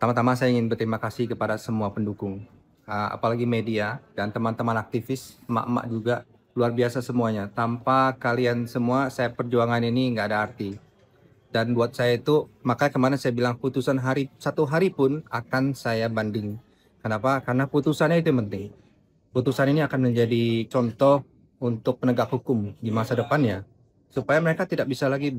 Pertama-tama saya ingin berterima kasih kepada semua pendukung, apalagi media dan teman-teman aktivis, emak-emak juga, luar biasa semuanya. Tanpa kalian semua, saya perjuangan ini nggak ada arti. Dan buat saya itu, makanya kemarin saya bilang putusan satu hari pun akan saya banding. Kenapa? Karena putusannya itu yang penting. Putusan ini akan menjadi contoh untuk penegak hukum di masa depannya, supaya mereka tidak bisa lagi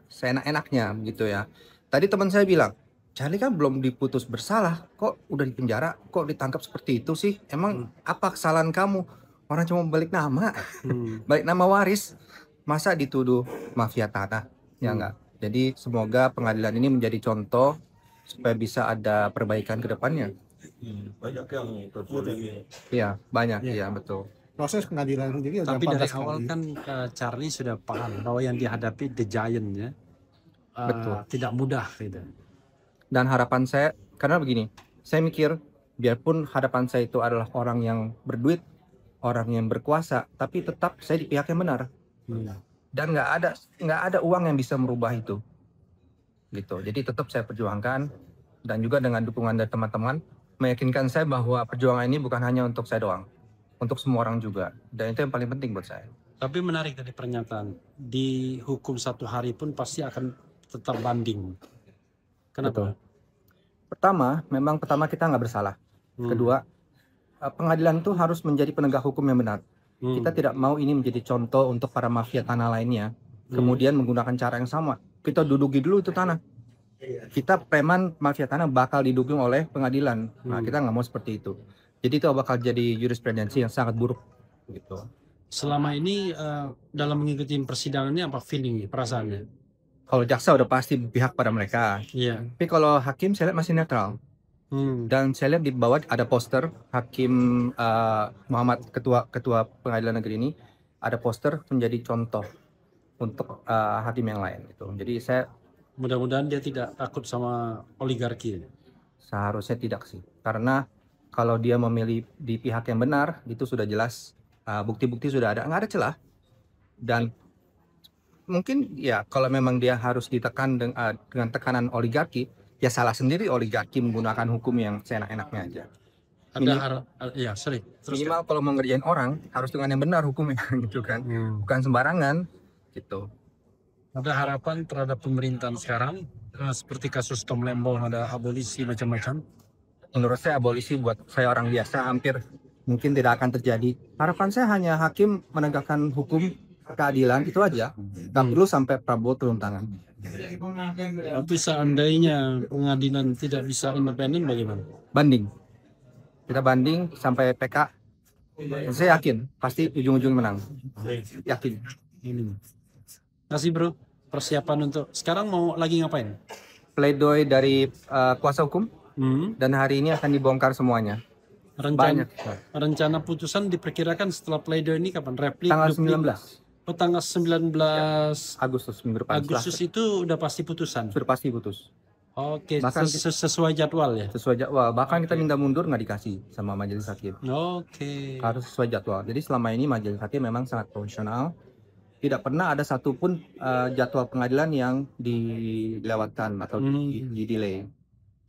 seenak-enaknya gitu ya. Tadi teman saya bilang, Charlie kan belum diputus bersalah, kok udah di penjara, kok ditangkap seperti itu sih? Emang apa kesalahan kamu? Orang cuma balik nama, balik nama waris, masa dituduh mafia tanah? Ya enggak. Jadi semoga pengadilan ini menjadi contoh supaya bisa ada perbaikan ke depannya. Banyak yang terjadi. Iya, banyak, iya betul. Proses pengadilan sendiri Tapi dari 14 awal kali. kan Charlie sudah paham bahwa yang dihadapi The Giant ya, Betul. tidak mudah gitu. Dan harapan saya, karena begini, saya mikir biarpun hadapan saya itu adalah orang yang berduit, orang yang berkuasa, tapi tetap saya di pihak yang benar. Dan nggak ada uang yang bisa merubah itu, gitu. Jadi tetap saya perjuangkan, dan juga dengan dukungan dari teman-teman meyakinkan saya bahwa perjuangan ini bukan hanya untuk saya doang, untuk semua orang juga, dan itu yang paling penting buat saya. Tapi menarik tadi pernyataan, dihukum 1 hari pun pasti akan tetap banding. Kenapa? Betul. Memang pertama kita nggak bersalah. Kedua, pengadilan itu harus menjadi penegak hukum yang benar. Kita tidak mau ini menjadi contoh untuk para mafia tanah lainnya. Kemudian menggunakan cara yang sama. Kita duduki dulu itu tanah. Kita preman mafia tanah bakal didukung oleh pengadilan. Nah, kita nggak mau seperti itu. Jadi itu bakal jadi jurisprudensi yang sangat buruk. Gitu. Selama ini dalam mengikuti persidangan ini apa feeling, perasaannya? Kalau jaksa udah pasti berpihak pada mereka. Iya. Tapi kalau hakim saya lihat masih netral. Dan saya lihat di bawah ada poster Hakim Muhammad, ketua pengadilan negeri ini, ada poster menjadi contoh untuk hakim yang lain gitu. Jadi saya Mudah-mudahan dia tidak takut sama oligarki. seharusnya tidak sih, karena kalau dia memilih di pihak yang benar itu sudah jelas, bukti-bukti sudah ada, nggak ada celah. Dan mungkin ya kalau memang dia harus ditekan dengan tekanan oligarki, ya salah sendiri oligarki menggunakan hukum yang seenak-enaknya aja. Minimal kalau mau ngerjain orang harus dengan yang benar hukumnya gitu kan, bukan sembarangan gitu. Ada harapan terhadap pemerintahan sekarang, seperti kasus Tom Lembong, ada abolisi macam-macam? Menurut saya abolisi buat saya orang biasa hampir mungkin tidak akan terjadi. Harapan saya hanya hakim menegakkan hukum keadilan, itu aja. Nggak perlu sampai Prabowo turun tangan. Tapi seandainya pengadilan tidak bisa independen bagaimana? Banding. Kita banding sampai PK. Saya yakin pasti ujung-ujung menang. Yakin. Kasih bro, persiapan untuk sekarang mau lagi ngapain? Pledoi dari kuasa hukum dan hari ini akan dibongkar semuanya. Rencana putusan diperkirakan setelah pledoi ini kapan? Replik Tanggal 19. Oh, tanggal 19 Agustus minggu depan. Agustus itu udah pasti putusan? Sudah pasti putus. Oke, Bahkan sesuai jadwal ya? Sesuai jadwal, bahkan kita minta mundur nggak dikasih sama majelis hakim. Oke. Harus sesuai jadwal. Jadi selama ini majelis hakim memang sangat profesional. Tidak pernah ada satupun jadwal pengadilan yang dilewatkan atau di delay.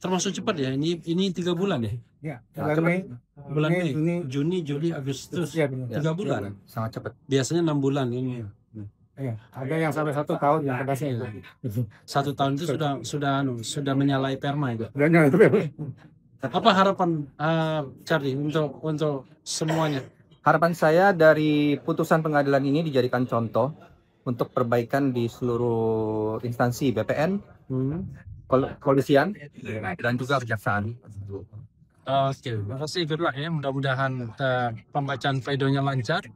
Termasuk cepat ya, ini 3 bulan ya? Ya, bulan Mei, Juni, Juli, Agustus, ya, 3 bulan. Sangat cepat. Biasanya 6 bulan ini. ya, ada yang sampai 1 tahun yang pedasnya itu. 1 tahun itu sudah menyalahi perma itu. Itu Apa harapan Charlie untuk semuanya? Harapan saya dari putusan pengadilan ini dijadikan contoh untuk perbaikan di seluruh instansi BPN, kepolisian, dan juga kejaksaan. Oke, terima kasih. Good luck ya. Mudah-mudahan pembacaan pleidoinya lancar,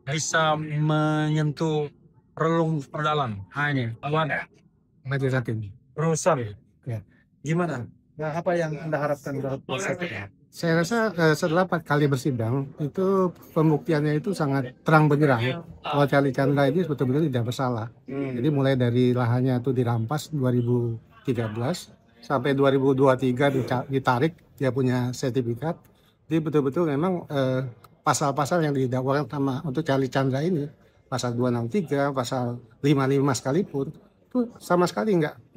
bisa menyentuh relung perdalam. Ini, majelis hakim. Rusan. Ya. Gimana? Nah, apa yang Anda harapkan dari prosesnya? Saya rasa setelah 4 kali bersidang itu pembuktiannya itu sangat terang benderang bahwa Charlie Chandra ini betul-betul tidak bersalah. Jadi mulai dari lahannya itu dirampas 2013 sampai 2023 ditarik, dia punya sertifikat. Jadi betul-betul memang pasal-pasal yang didakwakan sama untuk Charlie Chandra ini, pasal 263, pasal 55 sekalipun, itu sama sekali nggak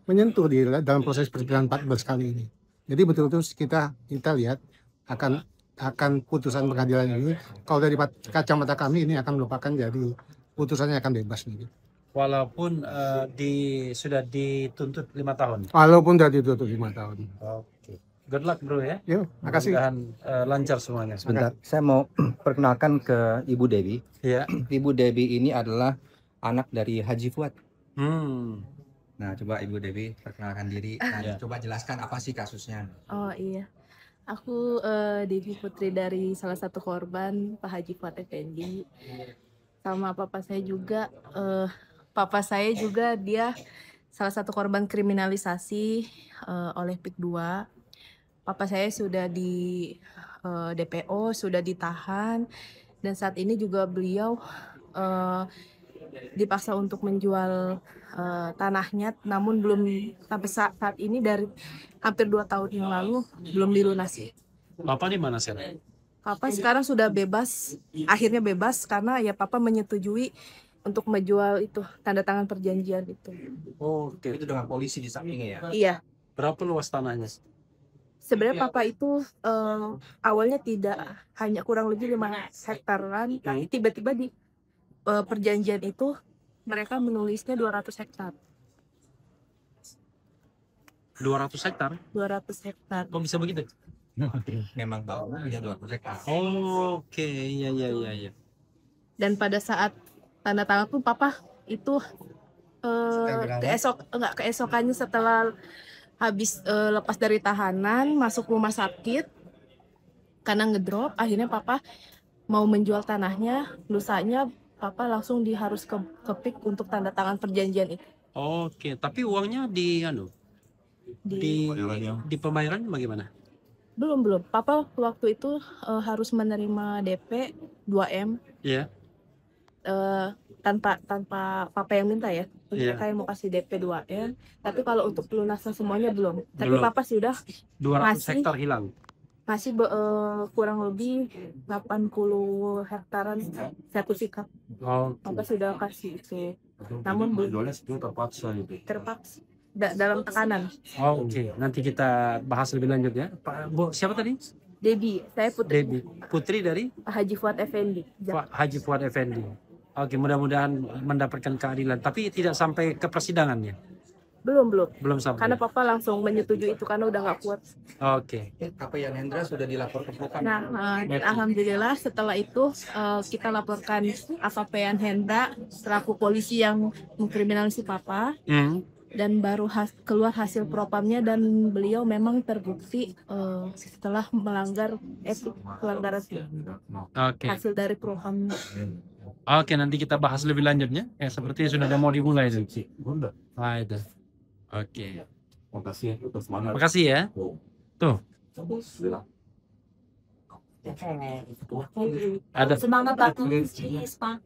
menyentuh di dalam proses persidangan 14 kali ini. Jadi betul-betul kita lihat akan putusan pengadilan ini, kalau dari kacamata kami ini akan merupakan jadi putusannya akan bebas nih. Walaupun sudah dituntut 5 tahun. Walaupun sudah ditutup 5 tahun. Oke. Good luck bro ya. Yuk, makasih. Mudah-mudahan lancar semuanya. Sebentar, saya mau perkenalkan ke Ibu Dewi. Iya. Ibu Dewi ini adalah anak dari Haji Fuad. Nah, coba Ibu Dewi perkenalkan diri dan coba jelaskan apa sih kasusnya. Oh iya, aku Devi putri dari salah satu korban Pak Haji Fuad Effendi. Sama papa saya juga, dia salah satu korban kriminalisasi oleh PIK 2. Papa saya sudah di DPO, sudah ditahan, dan saat ini juga beliau dipaksa untuk menjual tanahnya, namun belum sampai saat ini dari hampir 2 tahun yang lalu belum dilunasi. Bapak di mana sekarang? Papa sekarang sudah bebas, akhirnya bebas karena ya papa menyetujui untuk menjual itu tanda tangan perjanjian itu. Oke. Itu dengan polisi di sampingnya ya. Iya. Berapa luas tanahnya? Sebenarnya papa itu awalnya tidak, hanya kurang lebih 5 hektaran, tapi tiba-tiba di perjanjian itu mereka menulisnya 200 hektar. 200 hektar? 200 hektar. Kok bisa begitu? Memang bau punya 200 hektar. Oke, iya. Dan pada saat tanda tangan pun papa itu keesokannya setelah habis lepas dari tahanan masuk rumah sakit karena ngedrop, akhirnya papa mau menjual tanahnya, lusanya papa langsung harus ke PIK untuk tanda tangan perjanjian itu. Oke, tapi uangnya di pembayaran bagaimana? Belum. Papa waktu itu harus menerima DP 2M. Iya. Tanpa papa yang minta ya. Mereka yang mau kasih DP 2M. Tapi kalau untuk pelunasan semuanya belum. Tapi Belum. papa sudah 200 hektar hilang. masih kurang lebih 80 hektaran satu sikap. Papa sudah kasih itu. Namun belum terpaksa itu. terpaksa dalam tekanan. Oke, nanti kita bahas lebih lanjut ya. Pak, Bu, siapa tadi? Debbie, saya Debbie. Putri dari Pak Haji Fuad Effendi. Pak Haji Fuad Effendi. Oke, mudah-mudahan mendapatkan keadilan. Tapi tidak sampai ke persidangannya. Belum. Sampai. Karena papa langsung menyetujui itu karena udah nggak kuat. Oke. KPN Hendra sudah dilapor ke Propam. Nah, dan alhamdulillah setelah itu kita laporkan AKPN Hendra selaku polisi yang mengkriminalisasi papa, dan baru keluar hasil propamnya dan beliau memang terbukti setelah melanggar etik pelanggaran Oke. hasil dari propam. Oke, nanti kita bahas lebih lanjutnya. Ya, sepertinya sudah ada mau dimulai itu. Nah, itu. Oke. Makasih atas semangat. Makasih ya. Tuh. Ada Semangat Batu.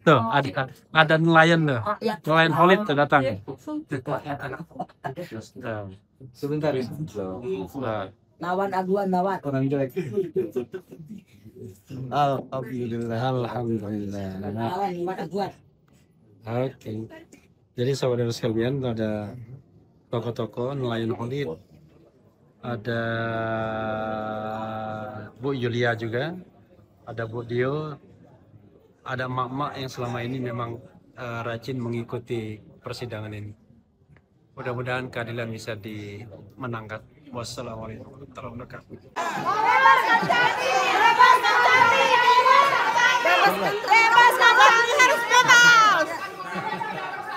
tuh, ada nelayan tuh. Nelayan Holid tuh datang. Sebentar ya. Lawan aguan lawan. Orang jelek. Alhamdulillah. Lawan aguan. Oke. Jadi saudara sekalian, ada tokoh-tokoh nelayan Holid. Ada Bu Yulia juga, ada Bu Dio, ada emak-emak yang selama ini memang rajin mengikuti persidangan ini. Mudah-mudahan keadilan bisa dimenangkan. Wassalamualaikum warahmatullahi wabarakatuh. Bebaskan kami, harus bebas.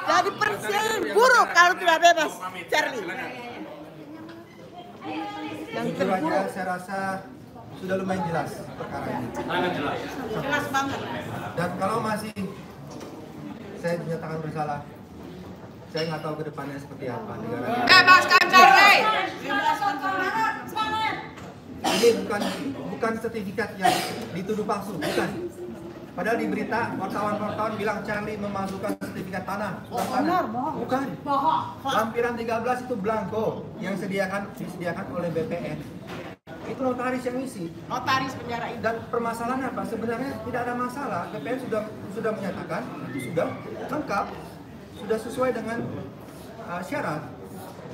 Jadi presiden buruk kalau tidak bebas, Charlie. Yang Jujur aja, saya rasa sudah lumayan jelas perkara ini. jelas banget. Dan kalau masih saya dinyatakan bersalah, saya nggak tahu ke depannya seperti apa negara. Bebaskan Charlie. Ini bukan sertifikat yang dituduh palsu, bukan. Padahal di berita wartawan bilang Charlie memasukkan sertifikat tanah. Bukan. Lampiran 13 itu blanko yang disediakan oleh BPN. Itu notaris yang isi. Notaris penjara itu. Dan permasalahan apa? Sebenarnya tidak ada masalah. BPN sudah menyatakan itu sudah lengkap, sudah sesuai dengan syarat,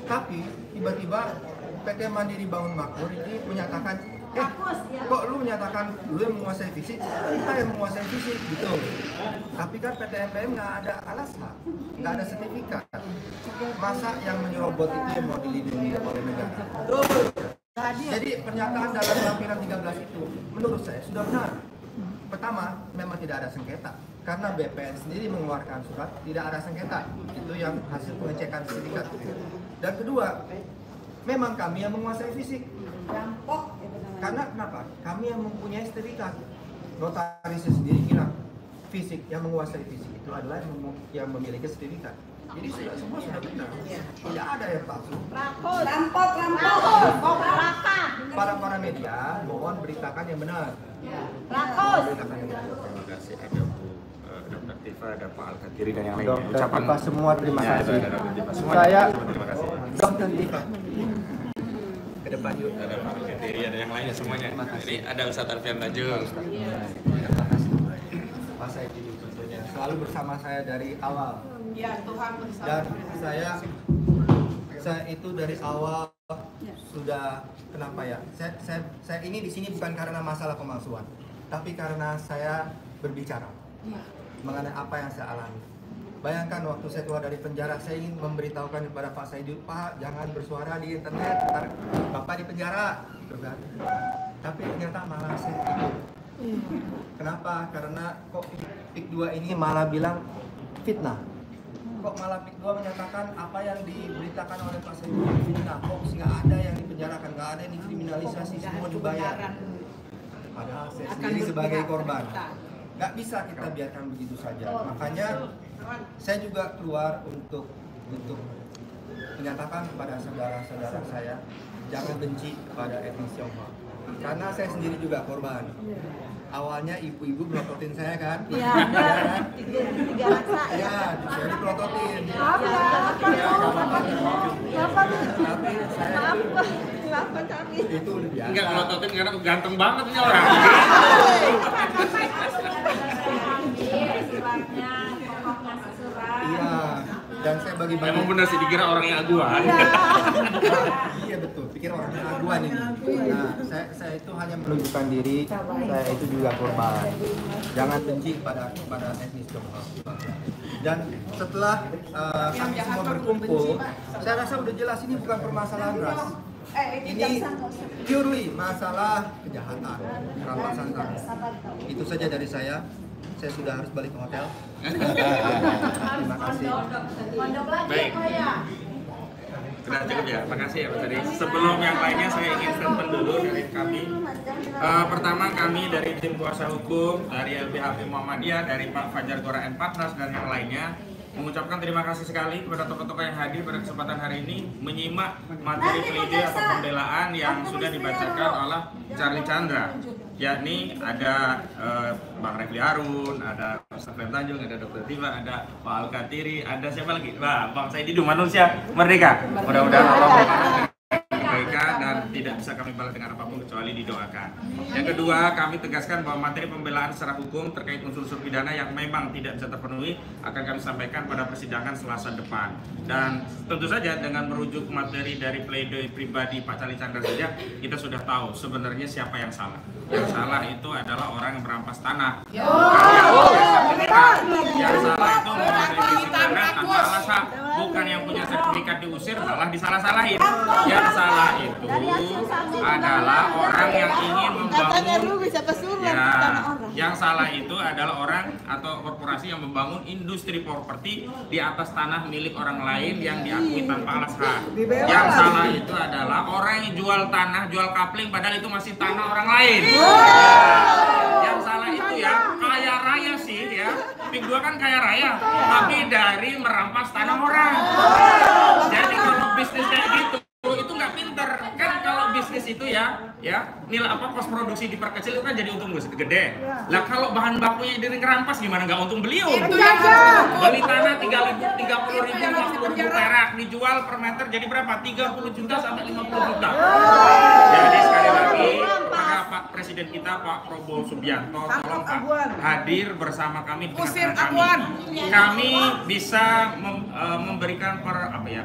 tapi tiba-tiba PT Mandiri Bangun Makmur ini menyatakan, kok lu menyatakan lu yang menguasai fisik, kita yang menguasai fisik gitu. Tapi kan PT MPM nggak ada alasan, nggak ada sertifikat. Masa yang menyerobot itu yang mau dilindungi oleh negara? Jadi pernyataan dalam lampiran 13 itu menurut saya sudah benar. Pertama, memang tidak ada sengketa karena BPN sendiri mengeluarkan surat tidak ada sengketa. Itu yang hasil pengecekan sertifikat. Dan kedua, memang kami yang menguasai fisik. Karena kenapa? Kami yang mempunyai sertifikat. Notarisnya sendiri bilang fisik yang menguasai fisik itu adalah yang memiliki sertifikat. Jadi semua sudah benar. Tidak ada yang palsu. Rampok. Para media mohon beritakan yang benar. Beritakan yang benar. Terima kasih ada Bu Dr. Tifa, ada Pak Al-Katiri dan yang lainnya. Dr. Tifa semua terima Ya, kasih. ada Dr. Tifa semua. Saya Terima kasih. Dr. Tifa. Ke depan yuk. Ada Pak Al-Katiri, ada yang lainnya semuanya. Jadi ada Ustadz Alfian Tanjung. Pak Saidi tentunya selalu bersama saya dari awal. Ya, Tuhan bersama. Dan saya itu dari awal sudah kenapa ya? Saya ini di sini bukan karena masalah pemalsuan, tapi karena saya berbicara mengenai apa yang saya alami. Bayangkan waktu saya keluar dari penjara, saya ingin memberitahukan kepada Pak Saidi, Pak jangan bersuara di internet, ntar Bapak di penjara, gitu kan? Tapi ternyata malah saya ikut. Kenapa? Karena kok PIK 2 ini malah bilang fitnah. Kok malah PIK 2 menyatakan apa yang diberitakan oleh Pak Saidi fitnah. Kok nggak ada yang dipenjarakan, nggak ada yang dikriminalisasi, semua dibayar. Padahal saya sendiri sebagai korban. Nggak bisa kita biarkan begitu saja. Makanya saya juga keluar untuk menyatakan kepada saudara-saudara saya jangan benci kepada etnis Tionghoa. Karena saya sendiri juga korban. Awalnya ibu-ibu melototin saya kan? Iya. Tiga rasa. Iya, saya dipelototin. Kenapa kami? Itu udah biasa. Enggak melototin karena ganteng banget ini orang. Iya. Dan saya bagi-bagi. Emang benar sih dikira orang yang aguan. Iya betul, pikir orang aguan ini. Nah, saya itu hanya menunjukkan diri, saya itu juga korban. Jangan benci pada etnis Tionghoa. Dan setelah kami semua berkumpul, saya rasa udah jelas ini bukan permasalahan ras. Ini purely masalah kejahatan, rampasan tanah. Itu saja dari saya. Saya sudah harus balik ke hotel. Terima kasih. Baik. Sudah cukup ya, makasih ya Pak Tadi. Sebelum yang lainnya saya ingin statement dulu dari kami. Pertama kami dari tim kuasa hukum, dari LBH Muhammadiyah, dari Pak Fajar Gora and Partners dan yang lainnya mengucapkan terima kasih sekali kepada tokoh-tokoh yang hadir pada kesempatan hari ini menyimak materi pledoi atau pembelaan yang sudah dibacakan oleh Charlie Chandra, yakni ada Bang Refli Harun, ada Ustaz Alfian Tanjung, ada Dr. Tifa, ada Pak Al-Katiri, ada siapa lagi? Wah, Bang Saidi Manusia Merdeka. Mudah-mudahan Allah mereka dan tidak bisa kami balas dengan apapun kecuali didoakan. Yang kedua, kami tegaskan bahwa materi pembelaan secara hukum terkait unsur-unsur pidana yang memang tidak bisa terpenuhi akan kami sampaikan pada persidangan Selasa depan. Dan tentu saja dengan merujuk materi dari pledoi pribadi Pak Charlie Chandra saja, kita sudah tahu sebenarnya siapa yang salah. Yang salah itu adalah orang yang merampas tanah. Yang salah itu menguasai fisik tanah tanpa alasan, bukan yang punya sertifikat diusir malah disalah-salahin. Yang salah itu adalah orang yang ingin membangun. Yang salah itu adalah orang atau korporasi yang membangun industri properti di atas tanah milik orang lain yang diakui tanpa alas hak. Yang salah itu adalah orang yang jual tanah, jual kapling padahal itu masih tanah orang lain. Yang salah itu ya kaya raya sih ya. PIK 2 kan kaya raya, tapi dari merampas tanah orang. Jadi kalau bisnis kayak gitu itu nggak pinter kan. Kalau bisnis itu ya nilai kos produksi diperkecil itu kan jadi untung gede. Lah kalau bahan bakunya jadi ngerampas gimana nggak untung beliau? Beli tanah 30.000 50.000 perak dijual per meter jadi berapa? 30 juta sampai 50 juta. Jadi sekali lagi para Pak Presiden kita Pak Prabowo Subianto tolong Pak hadir bersama kami di tengah-tengah kami. Kami bisa memberikan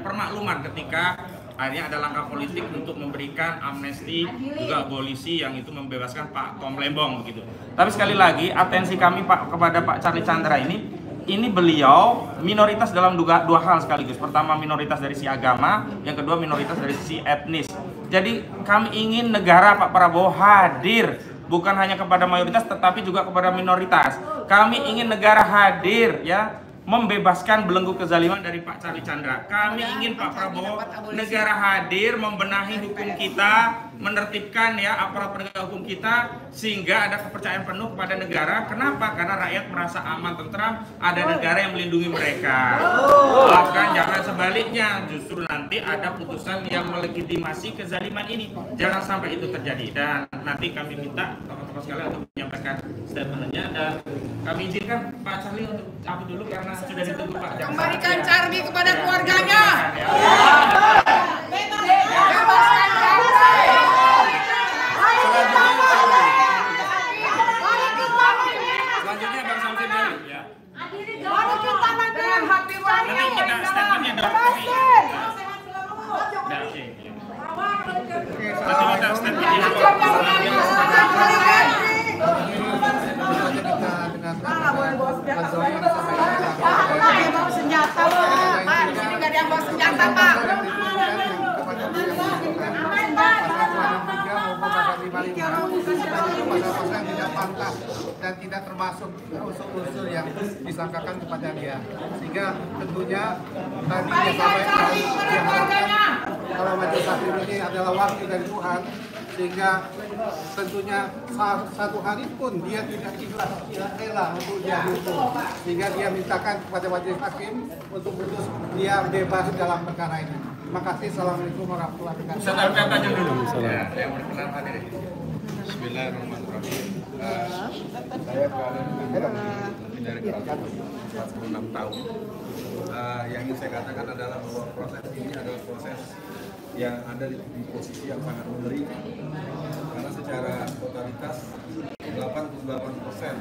permakluman ketika akhirnya ada langkah politik untuk memberikan amnesti juga abolisi yang itu membebaskan Pak Tom Lembong begitu. Tapi sekali lagi atensi kami Pak kepada Pak Charlie Chandra ini beliau minoritas dalam dua hal sekaligus. Pertama minoritas dari sisi agama, yang kedua minoritas dari sisi etnis. Jadi kami ingin negara Pak Prabowo hadir bukan hanya kepada mayoritas tetapi juga kepada minoritas. Kami ingin negara hadir ya, membebaskan belenggu kezaliman dari Pak Charlie Chandra. Kami ingin Pak Prabowo negara hadir membenahi hukum kita, menertibkan ya aparat penegak hukum kita sehingga ada kepercayaan penuh kepada negara. Kenapa? Karena rakyat merasa aman, tentram, ada negara yang melindungi mereka. Bahkan jangan sebaliknya, justru nanti ada putusan yang melegitimasi kezaliman ini. Jangan sampai itu terjadi. Dan nanti kami minta teman-teman sekalian untuk menyampaikan statementnya dan kami izinkan Pak Charlie untuk cabut dulu karena sudah ditunggu Pak Jaksa. Kembalikan Charlie kepada keluarganya. Selanjutnya Bang Samsin dulu ya. Nanti kita statementnya dari bawa senjata Pak, di sini nggak ada yang bawa senjata Pak. Pasal-pasal yang tidak pantas dan tidak termasuk unsur-unsur yang disangkakan kepada dia, sehingga tentunya tadi dia sampaikan kalau majelis hakim ini adalah wakil dari Tuhan, sehingga tentunya satu hari pun dia tidak ikhlas, tidak rela untuk dia hukum, sehingga dia mintakan kepada majelis hakim untuk putus dia bebas dalam perkara ini. Terima kasih. Assalamualaikum warahmatullahi wabarakatuh. Ustaz aja dulu. Ya, yang berkenan hadir. Bismillahirrahmanirrahim. Saya lebih dari 46 tahun. Yang ingin saya katakan adalah bahwa proses ini adalah proses yang ada di posisi yang sangat mengerikan. Karena secara totalitas 88%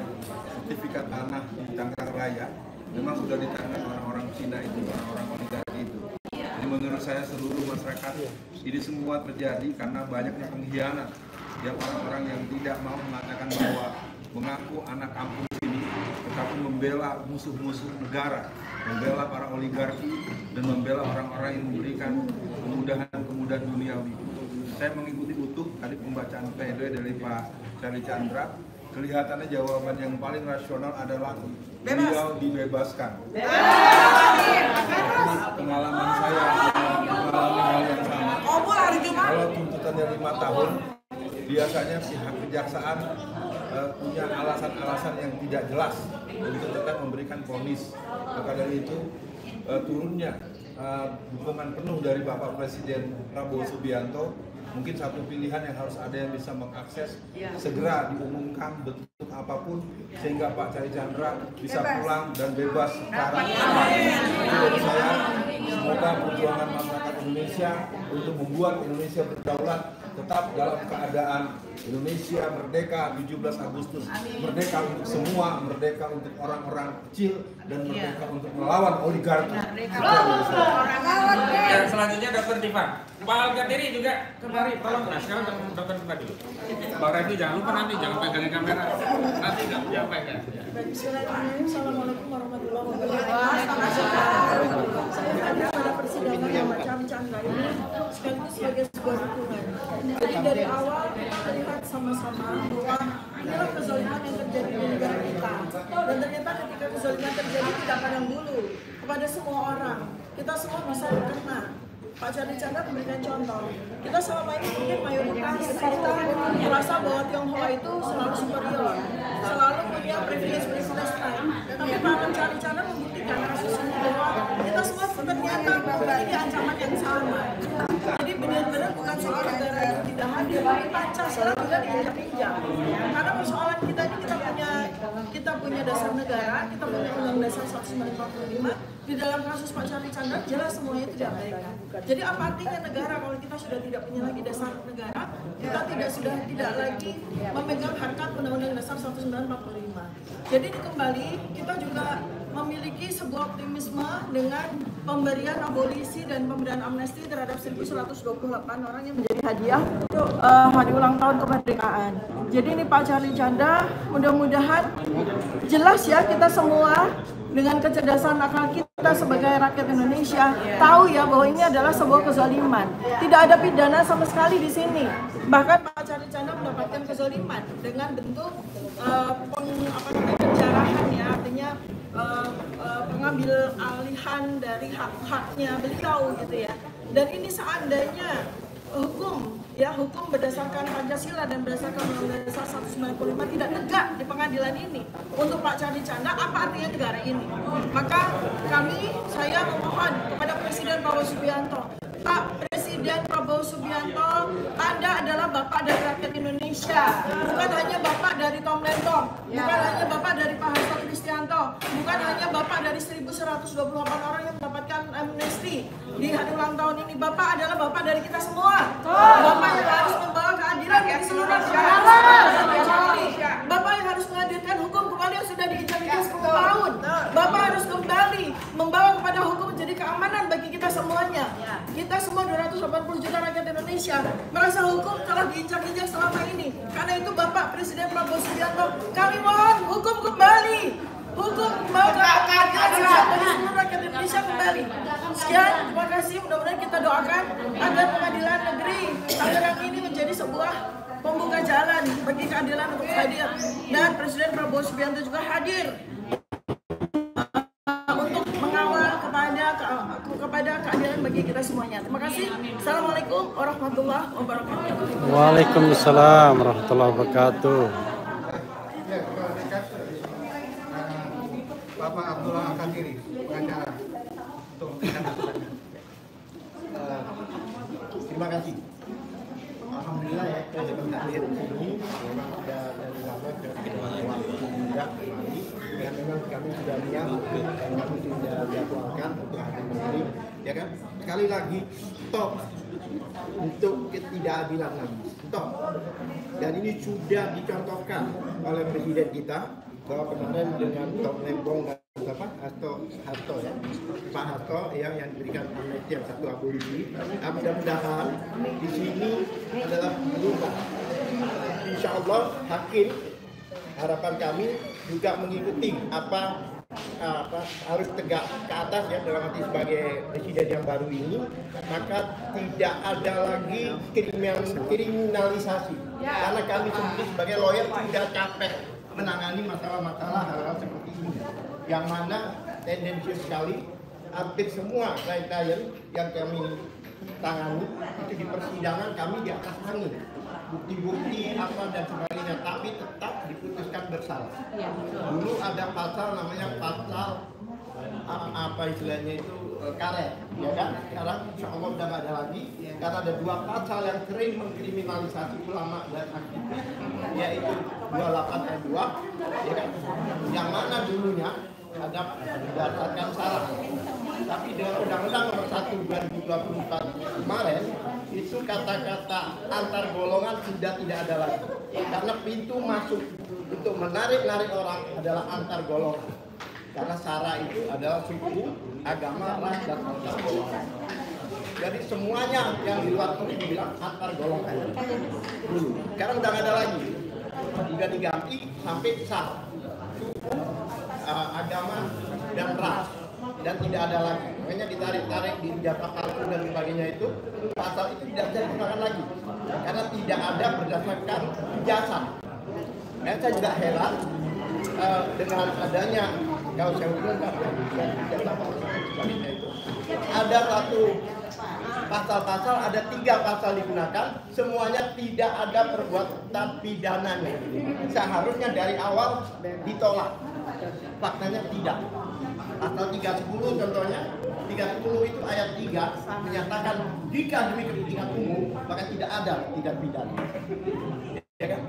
sertifikat tanah di Tangerang Raya memang sudah di tangan orang-orang Cina itu, orang-orang oligarki itu. Jadi menurut saya seluruh masyarakat ini semua terjadi karena banyaknya pengkhianat yang orang-orang yang tidak mau mengatakan bahwa mengaku anak kampung sini, tetapi membela musuh-musuh negara, membela para oligarki dan membela orang-orang yang memberikan kemudahan duniawi. Saya mengikuti utuh tadi pembacaan pledoi dari Pak Charlie Chandra. Kelihatannya jawaban yang paling rasional adalah beliau dibebaskan. Pengalaman saya mengalami hal yang sama. Kalau tuntutannya 5 tahun, biasanya pihak kejaksaan punya alasan-alasan yang tidak jelas untuk tetap memberikan vonis. Maka dari itu turunnya dukungan penuh dari Bapak Presiden Prabowo Subianto, mungkin satu pilihan yang harus ada yang bisa mengakses, segera diumumkan bentuk apapun sehingga Pak Charlie Chandra bisa pulang dan bebas secara aman. Itu dari saya. Semoga perjuangan masyarakat Indonesia untuk membuat Indonesia berdaulat tetap dalam keadaan Indonesia merdeka 17 Agustus, merdeka untuk semua, merdeka untuk orang-orang kecil dan merdeka untuk melawan oligarki. Ya, selanjutnya Dr. Diva. Pak Al-Qadiri juga kemari, tolong. Nah, sekarang Dr. Diva dulu. Bang Refli jangan lupa nanti, jangan pegangin kamera. Nanti nggak jangan pegang. Assalamualaikum warahmatullahi wabarakatuh. Saya hadir pada persidangan yang macam Chandra ini sekaligus sebagai sebuah dukungan. Jadi dari awal kita lihat sama-sama bahwa inilah kezaliman yang terjadi di negara kita. Dan ternyata ketika kezaliman terjadi tidak pandang bulu kepada semua orang. Kita semua bisa terkena. Pak Charlie Chandra memberikan contoh. Kita selama ini mungkin mayoritas kita merasa bahwa Tionghoa itu selalu superior, selalu punya privilege lain. Tapi Pak Charlie Chandra membuktikan kasus ini bahwa kita semua ternyata memiliki ancaman yang sama. Jadi benar-benar bukan soal negara yang tidak hadir, tapi Pancasila juga diinjak-injak. Karena persoalan kita ini kita punya dasar negara, kita punya undang dasar 145 di dalam kasus Pak Charlie Chandra jelas semuanya itu diabaikan. Jadi apa artinya negara kalau kita sudah tidak punya lagi dasar negara, kita tidak lagi memegang harkat Undang-Undang Dasar 1945. Jadi ini kembali kita juga memiliki sebuah optimisme dengan pemberian abolisi dan pemberian amnesti terhadap 1.128 orang yang menjadi hadiah untuk hari ulang tahun kemerdekaan. Jadi ini Pak Charlie Chandra, mudah-mudahan jelas ya kita semua dengan kecerdasan akal kita sebagai rakyat Indonesia tahu ya bahwa ini adalah sebuah kezaliman. Tidak ada pidana sama sekali di sini. Bahkan Pak Charlie Chandra mendapatkan kezaliman dengan bentuk penjarahan ya, artinya pengambil alihan dari hak-haknya beliau gitu ya. Dan ini seandainya hukum berdasarkan Pancasila dan berdasarkan Undang-Undang Dasar 195 tidak tegak di pengadilan ini untuk Pak Charlie Chandra, apa artinya negara ini? Maka saya memohon kepada Presiden Prabowo Subianto, Pak Presiden Prabowo Subianto, Anda adalah Bapak dari rakyat Indonesia, bukan hanya Bapak dari Tom Lembong, bukan hanya Bapak dari Pak Hasto Kristianto, bukan hanya Bapak dari 1.128 orang yang mendapatkan amnesti di hari ulang tahun ini. Bapak adalah Bapak dari kita semua. Bapak yang harus membawa keadilan bagi seluruh masyarakat. Bapak yang harus menghadirkan hukum kembali yang sudah diinjak-injak 10 tahun. Bapak harus kembali membawa kepada hukum menjadi keamanan bagi kita semuanya. Kita semua 280 juta rakyat Indonesia merasa hukum telah diinjak-injak selama ini. Karena itu Bapak Presiden Prabowo Subianto, kami mohon hukum kembali. Hukum kembali keadilan bagi seluruh rakyat Indonesia kembali. Sekian, terima kasih. Mudah-mudahan kita doakan agar pengadilan negeri Tangerang ini menjadi sebuah pembuka jalan bagi keadilan untuk hadir. Dan Presiden Prabowo Subianto juga hadir untuk mengawal kepada keadilan bagi kita semuanya. Terima kasih. Assalamualaikum warahmatullahi wabarakatuh. Waalaikumsalam warahmatullahi wabarakatuh. Bapak Abdullah Al-Khatiri, pengacara. Terima kasih. Alhamdulillah ya, saya dapat hadir di sini. Memang ada dari lama waktu juga kembali. Dan memang kami sudah lihat dan kami sudah jadwalkan untuk hadir kembali. Ya kan? Sekali lagi, stop untuk ketidakadilan lagi. Stop. Dan ini sudah dicontohkan oleh Presiden kita bahwa kemarin dengan Tom Lembong dan Hasto ya, Pak Hasto yang diberikan amnesti yang satu abolisi. Mudah-mudahan di sini adalah berubah. Insya Allah hakim, harapan kami juga mengikuti apa harus tegak ke atas ya, dalam arti sebagai presiden yang baru ini, maka tidak ada lagi kriminalisasi. Karena kami sendiri sebagai lawyer sudah capek menangani masalah-masalah hal-hal seperti ini, yang mana tendensius sekali hampir semua klien yang kami tangani itu di persidangan kami di atas angin, bukti-bukti apa dan sebagainya, tapi tetap diputuskan bersalah. Dulu ada pasal namanya pasal apa istilahnya itu karet, ya kan? Sekarang insya Allah udah nggak ada lagi, karena ada dua pasal yang sering mengkriminalisasi ulama dan aktivis, yaitu 28 ayat 2, ya kan? Yang mana dulunya ada berdasarkan syarat, tapi dengan Undang-Undang Nomor 1 2024 kemarin itu kata-kata antar golongan sudah tidak ada lagi, karena pintu masuk untuk menarik-narik orang adalah antar golongan. Karena SARA itu adalah suku, agama, ras, dan antar golongan. Jadi semuanya yang di luar itu dibilang antar golongan dulu. Sekarang udah nggak ada lagi, udah diganti sampai SARA, suku, agama, dan ras, dan tidak ada lagi. Makanya ditarik-tarik di ijazah palsu dan sebagainya itu pasal itu tidak bisa digunakan lagi karena tidak ada berdasarkan ijazah. Dan saya juga heran dengan adanya, kalau saya umumkan ijazah palsu dan sebagainya itu ada satu pasal-pasal, ada 3 pasal digunakan, semuanya tidak ada perbuatan pidananya. Seharusnya dari awal ditolak, faktanya tidak. Pasal 310 contohnya, 310 itu ayat 3 menyatakan jika demi kepentingan umum maka tidak ada tindak pidana. Ya kan?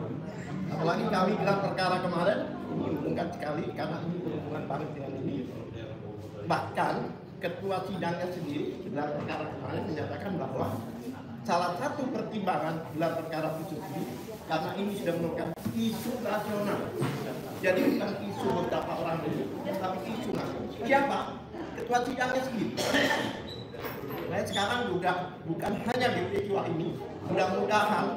Apalagi kami gelar perkara kemarin, ini menguntungkan sekali karena ini berhubungan banget dengan ini. Bahkan ketua sidangnya sendiri gelar perkara kemarin menyatakan bahwa salah satu pertimbangan gelar perkara khusus ini karena ini sudah merupakan isu nasional. Jadi bukan isu beberapa orang ini, tapi isu nasional. Siapa? Ketua sidangnya sendiri. Nah, sekarang juga bukan hanya di peristiwa ini, mudah-mudahan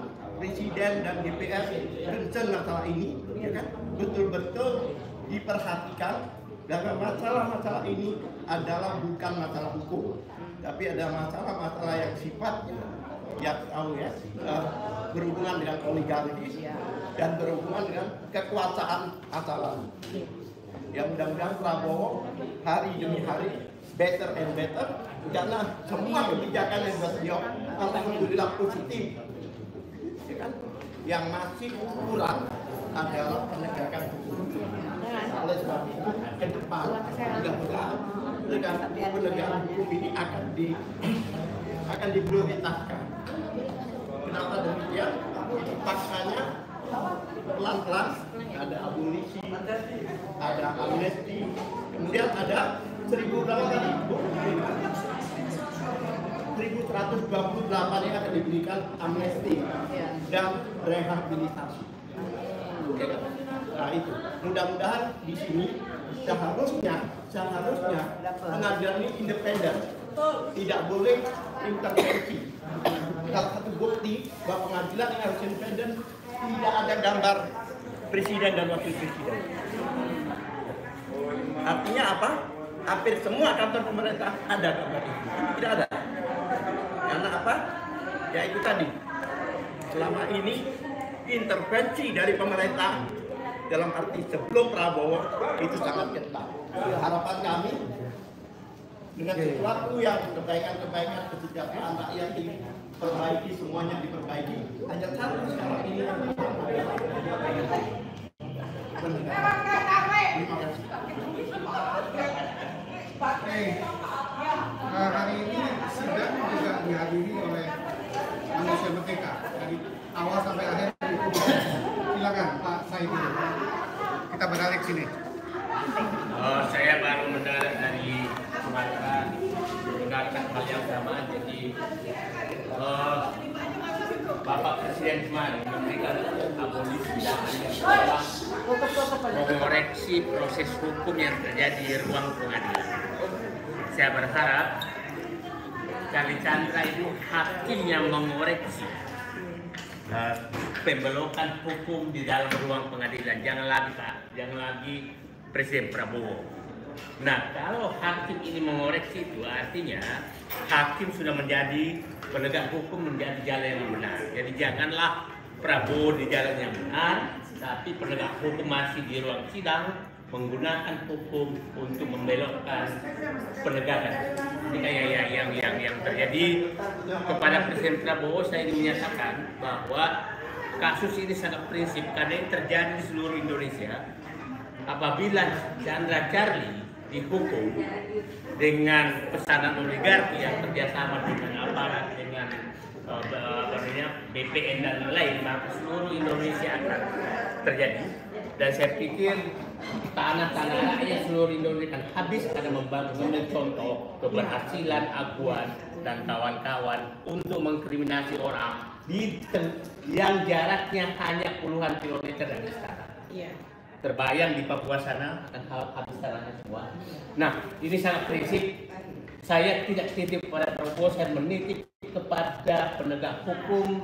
Presiden dan DPR concern masalah ini, ya kan, betul-betul diperhatikan. Dan masalah-masalah ini adalah bukan masalah hukum, tapi ada masalah-masalah yang sifatnya, ya tahu ya, berhubungan dengan oligarki dan berhubungan dengan kekuasaan masa lalu. Ya mudah-mudahan Prabowo hari demi hari better and better, karena semua kebijakan yang beliau alhamdulillah positif. Ya kan? Yang masih kurang adalah penegakan hukum. Oleh sebab itu ke depan mudah-mudahan penegakan hukum ini akan diprioritaskan. Kenapa demikian? Paksanya pelan-pelan ada abolisi, ada amnesti, kemudian ada 1128 yang akan diberikan amnesti dan rehabilitasi. Nah itu, mudah-mudahan di sini seharusnya pengadilan ini independen, tidak boleh intervensi. Salah satu bukti bahwa pengadilan yang harus independen tidak ada gambar presiden dan wakil presiden. Artinya apa? Hampir semua kantor pemerintah ada gambar itu. Tidak ada. Karena apa? Ya itu tadi. Selama ini intervensi dari pemerintah dalam arti sebelum Prabowo itu sangat ketat. Harapan kami dengan sesuatu yang kebaikan-kebaikan kesejahteraan rakyat diperbaiki, semuanya diperbaiki. Hanya satu sekarang ini yang terima kasih. Hari ini sidang juga dihadiri oleh manusia merdeka dari awal sampai akhir. Silakan Pak Said. Kita beralih sini. Saya baru mendengar dari Sumatera mendengarkan hal yang sama. Jadi Bapak Presiden kemarin memberikan abolisi dan mengoreksi proses hukum yang terjadi di ruang pengadilan. Saya berharap Charlie Chandra itu hakim yang mengoreksi pembelokan hukum di dalam ruang pengadilan. Jangan lagi Pak, jangan lagi Presiden Prabowo. Nah, kalau hakim ini mengoreksi itu artinya hakim sudah menjadi penegak hukum, menjadi jalan yang benar. Jadi janganlah Prabowo di jalan yang benar, tapi penegak hukum masih di ruang sidang menggunakan hukum untuk membelokkan penegakan. Ini kayak yang terjadi kepada Presiden Prabowo. Saya ingin menyatakan bahwa kasus ini sangat prinsip karena ini terjadi di seluruh Indonesia. Apabila Chandra Charlie dihukum dengan pesanan oligarki yang kerjasama dengan aparat, dengan BPN dan lain, maka seluruh Indonesia akan terjadi. Dan saya pikir tanah-tanah rakyat seluruh Indonesia akan habis karena membangun contoh keberhasilan Aguan dan kawan-kawan untuk mengkriminasi orang yang jaraknya hanya puluhan kilometer dari istana. Terbayang di Papua sana akan habis tanahnya semua. Nah, ini sangat prinsip. Saya tidak titip pada Prabowo, saya menitip kepada penegak hukum.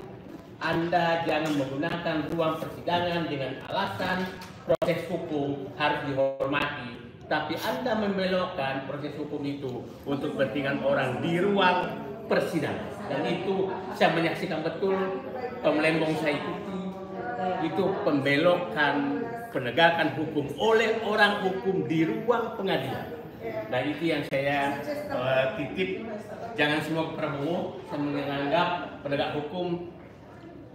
Anda jangan menggunakan ruang persidangan dengan alasan proses hukum harus dihormati, tapi Anda membelokkan proses hukum itu untuk kepentingan orang di ruang persidangan. Dan itu saya menyaksikan betul Melembong saya itu pembelokan penegakan hukum oleh orang hukum di ruang pengadilan. Nah itu yang saya titip. Jangan semua Prabowo, saya menganggap penegak hukum,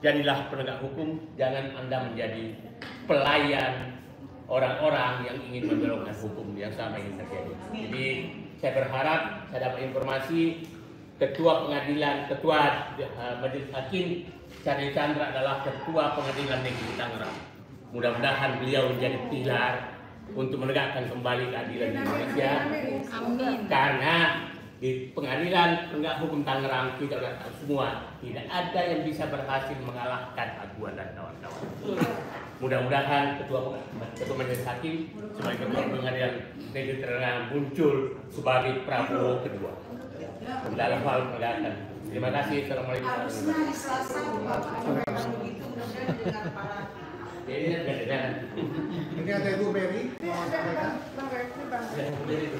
jadilah penegak hukum, jangan Anda menjadi pelayan orang-orang yang ingin membelokkan hukum yang sama ini terjadi. Jadi saya berharap saya dapat informasi Ketua Pengadilan, Ketua Majelis Hakim Charlie Chandra adalah Ketua Pengadilan Negeri Tangerang. Mudah-mudahan beliau menjadi pilar untuk menegakkan kembali keadilan di Indonesia. Karena di pengadilan penegak hukum Tangerang kita sudah tahu semua, tidak ada yang bisa berhasil mengalahkan Aguan dan kawan-kawan. Mudah-mudahan ketua majelis hakim sebagai ketua pengadilan negeri Tangerang muncul sebagai Prabowo kedua dalam hal penegakan. Terima kasih. Assalamualaikum warahmatullahi wabarakatuh. Ini ada Ibu Mary.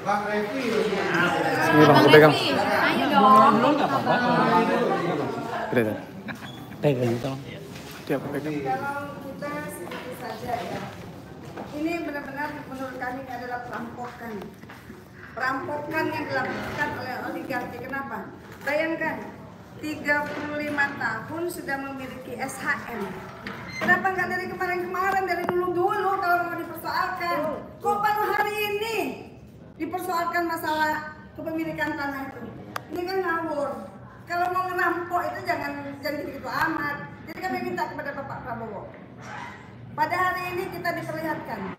Bang Refli. Sini Bang, pegang. Ayo dong. Belum nggak apa-apa. Pegang toh. Tiap pegang. Kalau kita sedikit saja ya, ini benar-benar menurut kami adalah perampokan. Perampokan yang dilakukan oleh oligarki. Kenapa? Bayangkan, 35 tahun sudah memiliki SHM. Kenapa nggak dari kemarin-kemarin, dari dulu-dulu kalau mau dipersoalkan? Kok baru hari ini dipersoalkan masalah kepemilikan tanah itu? Ini kan ngawur. Kalau mau ngerampok itu jangan gitu amat. Jadi kami minta kepada Bapak Prabowo. Pada hari ini kita diperlihatkan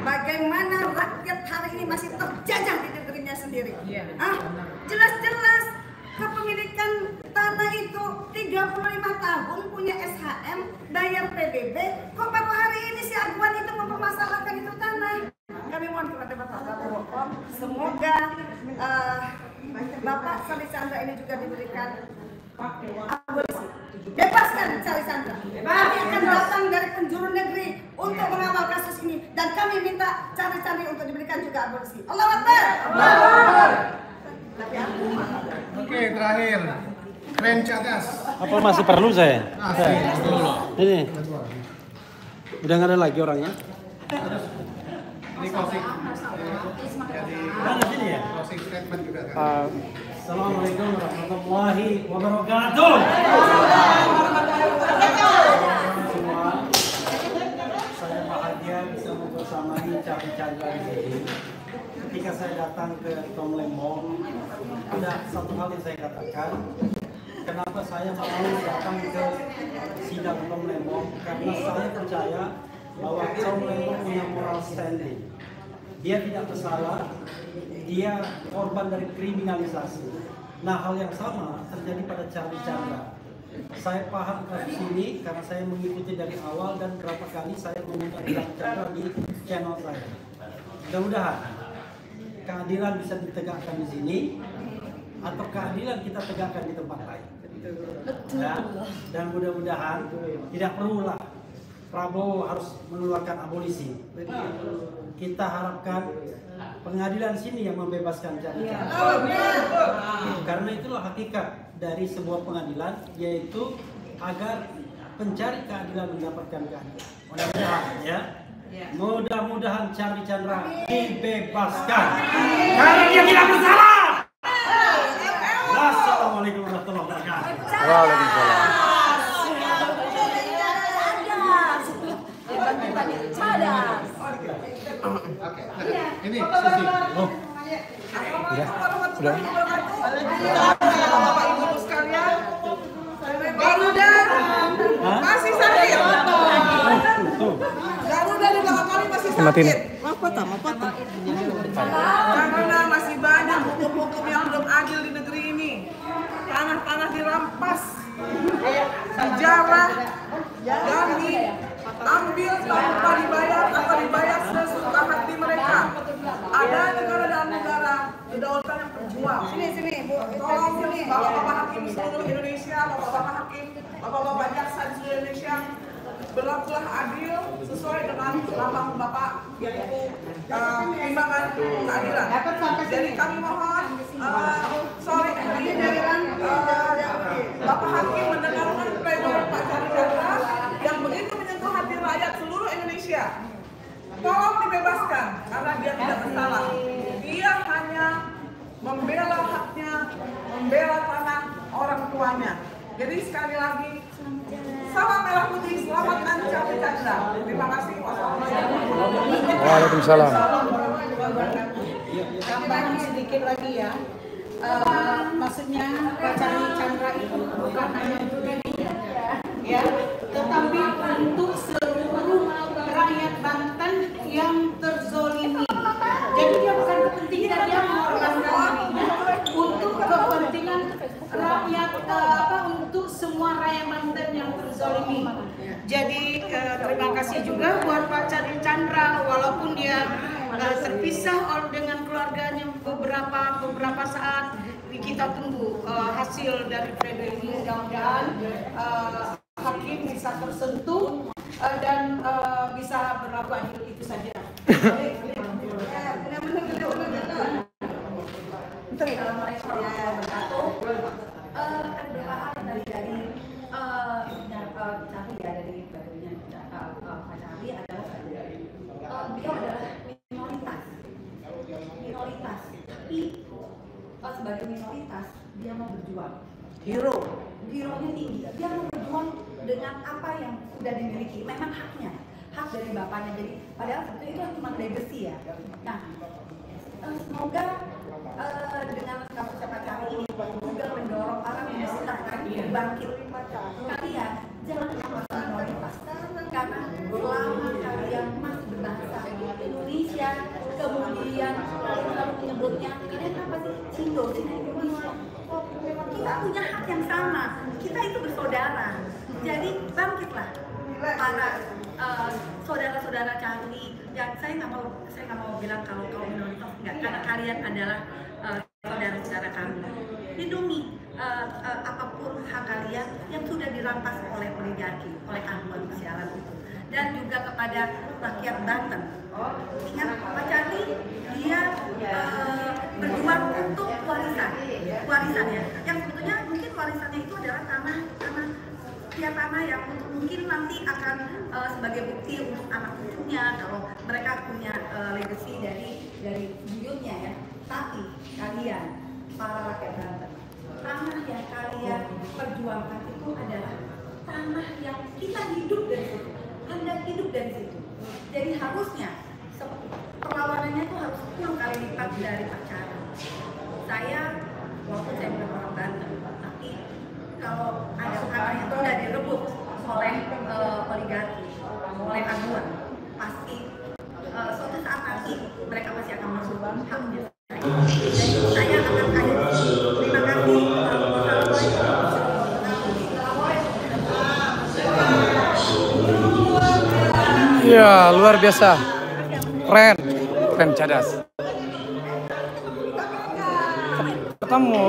bagaimana rakyat hari ini masih terjajah di negerinya sendiri. Jelas-jelas kepemilikan tanah itu 35 tahun punya SHM, bayar PBB, kok baru hari ini si Aguan itu mempermasalahkan itu tanah. Kami mohon kepada Bapak Prabowo, semoga Bapak Sali Chandra ini juga diberikan abolisi. Bebaskan Sali Chandra. Kami akan datang dari penjuru negeri untuk mengawal kasus ini dan kami minta Sali Chandra untuk diberikan juga abolisi. Allahu Akbar. Oke, terakhir. Keren cadas. Apa masih perlu saya? Ini. Udah nggak ada lagi orangnya? Ini closing. Jadi sini ya? closing statement juga kan. Assalamualaikum warahmatullahi wabarakatuh. Semua, saya bahagia bisa membersamai Capi Chandra di sini. Ketika saya datang ke Tom Lembong, ada satu hal yang saya katakan. Kenapa saya mau datang ke sidang Tom Lembong? Karena saya percaya bahwa Tom Lembong punya moral standing. Dia tidak bersalah, dia korban dari kriminalisasi. Nah, hal yang sama terjadi pada Capi Chandra. Saya paham kasus ini karena saya mengikuti dari awal dan berapa kali saya mengundang Capi Chandra di channel saya. Mudah-mudahan keadilan bisa ditegakkan di sini atau keadilan kita tegakkan di tempat lain. Ya, dan mudah-mudahan tidak perlulah Prabowo harus mengeluarkan abolisi. Kita harapkan pengadilan sini yang membebaskan Capi Chandra. Karena itulah hakikat dari sebuah pengadilan, yaitu agar pencari keadilan mendapatkan keadilan. Mudah-mudahan ya. Mudah-mudahan Capi Chandra dibebaskan karena dia tidak bersalah. Wassalamualaikum warahmatullahi wabarakatuh. Waalaikumsalam. Oke. Ini Susi. Oh. Udah. Bapak Ibu sekalian, Garuda masih sakit. Garuda di belakang kami masih sakit. Karena masih banyak hukum-hukum yang belum adil di negeri ini. Tanah-tanah dirampas, dijarah, dan diambil tanpa dibayar atau dibayar sesuka hati mereka. Ada negara dan negara kedaulatan yang berjuang. Sini Bu, tolong sini bapak-bapak hakim seluruh Indonesia, bapak-bapak hakim, bapak-bapak jaksa di seluruh Indonesia, berlakulah adil sesuai dengan lambang Bapak, yaitu timbangan keadilan. Jadi kami mohon sore ini Bapak Hakim mendengarkan pledoi Pak Capi Chandra yang begitu menyentuh hati rakyat seluruh Indonesia. Tolong dibebaskan karena dia tidak bersalah. Dia hanya membela haknya, membela tanah orang tuanya. Jadi sekali lagi, salam merah putih, selamatkan Capi Chandra. Terima kasih. Waalaikumsalam. Tambahan sedikit lagi ya. Maksudnya Pak Capi Chandra itu bukan hanya untuk dirinya, ya, tetapi untuk seluruh rakyat Banten yang terzolimi. Jadi dia bukan kepentingan dia mengorbankan dirinya untuk kepentingan rakyat, untuk semua rakyat Banten yang terzolimi. Jadi terima kasih juga buat Pak Chandra, walaupun dia terpisah dengan keluarganya beberapa saat. Kita tunggu hasil dari pledoi ini, mudah-mudahan hakim bisa tersentuh dan bisa berlaku adil, itu saja. Beliau adalah minoritas, tapi sebagai minoritas dia mau berjuang. Hero-nya tinggi. Dia mau berjuang dengan apa yang sudah dimiliki. Memang haknya, hak dari bapaknya. Jadi padahal itu cuma legacy ya. Nah, semoga dengan kasus Pak Cari ini juga mendorong para minoritas bangkit. Kalian jangan merasa minoritas, karena selama kalian masih berbangsa Indonesia, kemudian kalian selalu menyebutnya kalian apa sih Cina Indonesia. Kita punya hak yang sama, kita itu bersaudara. Jadi bangkitlah para saudara-saudara Cari. Ya, saya nggak mau bilang kalau kaum minoritas enggak, karena kalian adalah saudara-saudara kami. Lindungi apapun hak kalian yang sudah dirampas oleh oligarki, oleh Anwar sialan itu, dan juga kepada rakyat Banten. Ingat Pak Cari, dia berjuang untuk warisan ya, yang sebetulnya mungkin warisannya itu adalah tanah yang mungkin nanti akan sebagai bukti untuk anak cucunya kalau mereka punya legacy dari buyutnya ya. Tapi kalian para rakyat Banten, tanah yang kalian perjuangkan itu adalah tanah yang kita hidup dari situ, hendak hidup dari situ. Jadi harusnya perlawanannya itu harus 10 kali lipat dari pacaran. Saya, walaupun saya bukan orang Banten, tapi kalau ada tanah yang sudah direbut oleh oligarki, oleh aduan, pasti suatu saat nanti mereka pasti akan masuk haknya. Jadi saya akan kayak terima kasih. Iya, luar biasa. Keren cadas. Ketemu.